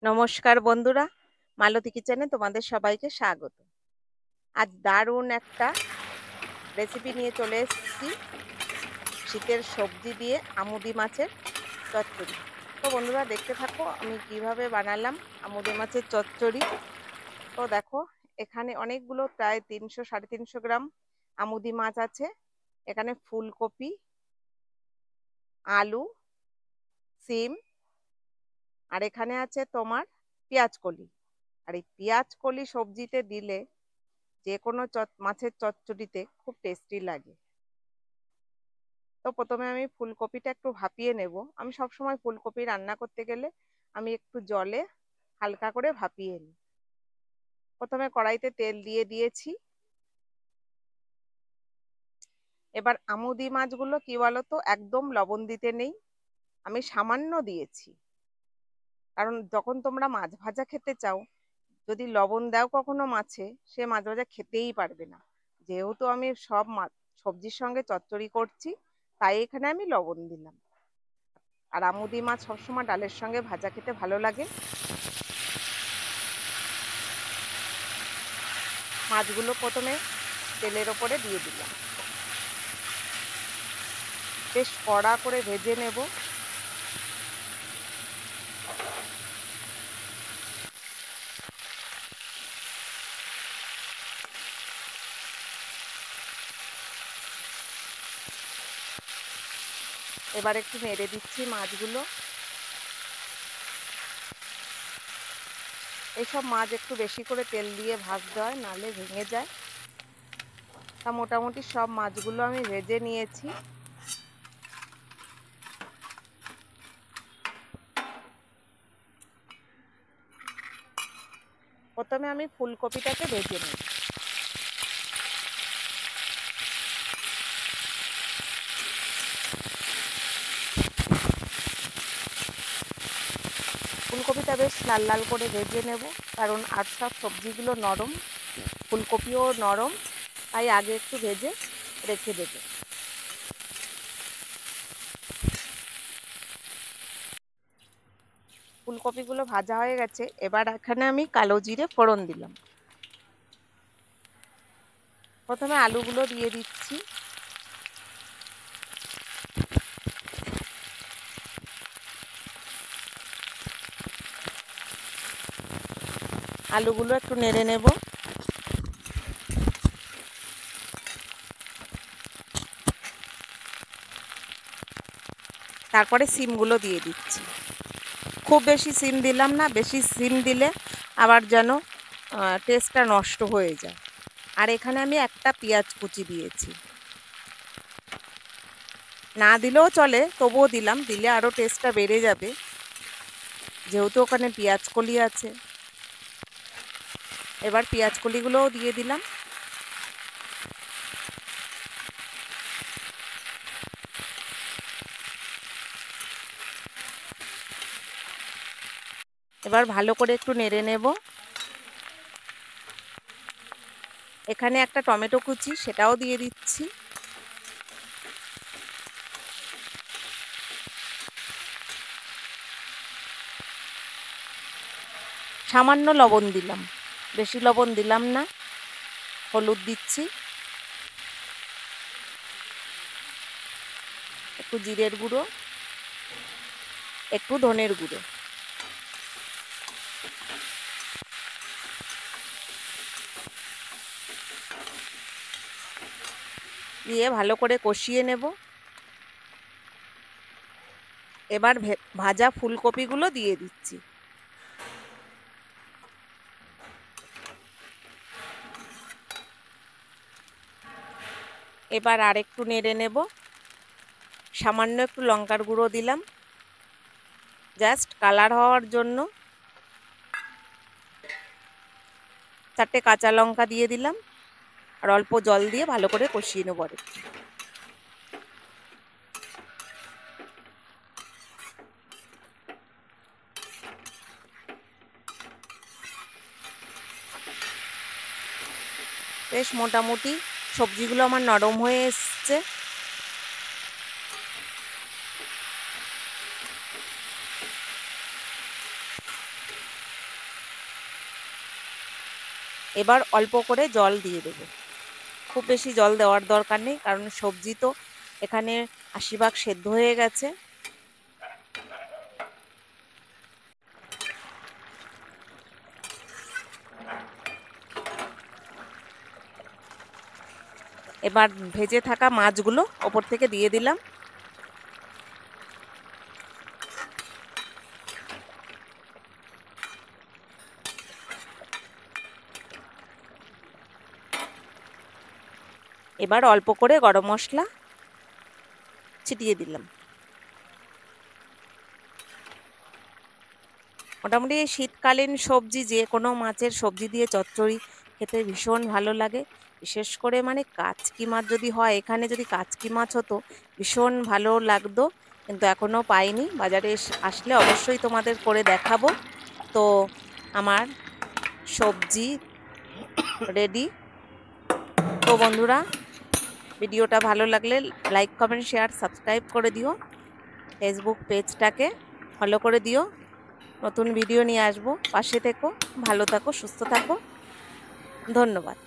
নমস্কার বন্ধুরা, মালতী কিচেনে তোমাদের সবাইকে স্বাগত। আজ দারুণ একটা রেসিপি নিয়ে চলে এসেছি, শীতের সবজি দিয়ে আমুদি মাছের চচ্চড়ি। তো বন্ধুরা দেখতে থাকো আমি কিভাবে বানালাম আমুদি মাছের চচ্চড়ি। তো দেখো, এখানে অনেকগুলো প্রায় 300-350 গ্রাম আমুদি মাছ আছে। এখানে ফুলকপি, আলু, সিম, আর এখানে আছে তোমার পেঁয়াজ কলি। আর এই পেঁয়াজ কলি সবজিতে দিলে যে কোনো মাছের চচ্চড়িতে খুব টেস্টি লাগে। তো প্রথমে আমি ফুলকপিটা একটু ভাপিয়ে নেব। আমি সবসময় ফুলকপি রান্না করতে গেলে আমি একটু জলে হালকা করে ভাপিয়ে নিই। প্রথমে কড়াইতে তেল দিয়ে দিয়েছি। এবার আমুদি মাছগুলো কি বলতো, একদম লবণ দিতে নেই, আমি সামান্য দিয়েছি। কারণ যখন তোমরা মাছ ভাজা খেতে চাও, যদি লবণ দাও কখনো মাছে, সে মাছ ভাজা খেতেই পারবে না। যেহেতু আমি সব মাছ সবজির সঙ্গে চচ্চড়ি করছি, তাই এখানে আমি লবণ দিলাম। আর আমুদি মাছ সবসময় ডালের সঙ্গে ভাজা খেতে ভালো লাগে। মাছগুলো প্রথমে তেলের ওপরে দিয়ে দিলাম, বেশ কড়া করে ভেজে নেব। এবার একটু নেড়ে দিচ্ছি মাছগুলো। এইসব মাছ একটু বেশি করে তেল দিয়ে ভাজতে হয়, নাহলে ভেঙে যায়। তা মোটামুটি সব মাছগুলো আমি ভেজে নিয়েছি। প্রথমে আমি ফুলকপিটাকে ভেজে নেব। ফুলকপিটা বেশ লাল লাল করে ভেজে নেব, কারণ আর সব সবজিগুলো নরম, ফুলকপিও নরম, তাই আগে একটু ভেজে রেখে দেবো। ফুলকপিগুলো ভাজা হয়ে গেছে। এবার এখানে আমি কালো জিরে ফোড়ন দিলাম। প্রথমে আলুগুলো দিয়ে দিচ্ছি। আলুগুলো একটু নেড়ে নেব। তারপরে সিমগুলো দিয়ে দিচ্ছি। খুব বেশি সিম দিলাম না, বেশি সিম দিলে আবার যেন টেস্টটা নষ্ট হয়ে যায়। আর এখানে আমি একটা পেঁয়াজ কুচি দিয়েছি, না দিলেও চলে, তবুও দিলাম, দিলে আরও টেস্টটা বেড়ে যাবে, যেহেতু ওখানে পেঁয়াজ কলি আছে। এবার পেঁয়াজ কলিগুলোও দিয়ে দিলাম। এবার ভালো করে একটু নেড়ে নেব। এখানে একটা টমেটো কুচি, সেটাও দিয়ে দিচ্ছি। সামান্য লবণ দিলাম, বেশি লবণ দিলাম না। হলুদ দিচ্ছি, একটু জিরের গুঁড়ো, একটু ধনের গুঁড়ো দিয়ে ভালো করে কষিয়ে নেব। এবার ভাজা ফুলকপিগুলো দিয়ে দিচ্ছি। এবার আর একটু নেড়ে নেব। সামান্য একটু লঙ্কার গুঁড়ো দিলাম, জাস্ট কালার হওয়ার জন্য। 4টে কাঁচা লঙ্কা দিয়ে দিলাম, আর অল্প জল দিয়ে ভালো করে কষিয়ে নেব। বেশ মোটামুটি সবজিগুলো আমার নরম হয়ে এসছে। এবার অল্প করে জল দিয়ে দেব। খুব বেশি জল দেওয়ার দরকার নেই, কারণ সবজি তো এখানে ৮০% সেদ্ধ হয়ে গেছে। এবার ভেজে থাকা মাছগুলো ওপর থেকে দিয়ে দিলাম। এবার অল্প করে গরম মশলা ছিটিয়ে দিলাম। মোটামুটি এই শীতকালীন সবজি, যে কোনো মাছের সবজি দিয়ে চচ্চড়ি খেতে ভীষণ ভালো লাগে। বিশেষ করে মানে কাচকি মাছ যদি হয়, এখানে যদি কাচকি মাছ হতো ভীষণ ভালো লাগতো, কিন্তু এখনও পাইনি। বাজারে আসলে অবশ্যই তোমাদের করে দেখাবো। তো আমার সবজি রেডি। তো বন্ধুরা, ভিডিওটা ভালো লাগলে লাইক, কমেন্ট, শেয়ার, সাবস্ক্রাইব করে দিও। ফেসবুক পেজটাকে ফলো করে দিও। নতুন ভিডিও নিয়ে আসবো, পাশে থেকো, ভালো থাকো, সুস্থ থাকো। ধন্যবাদ।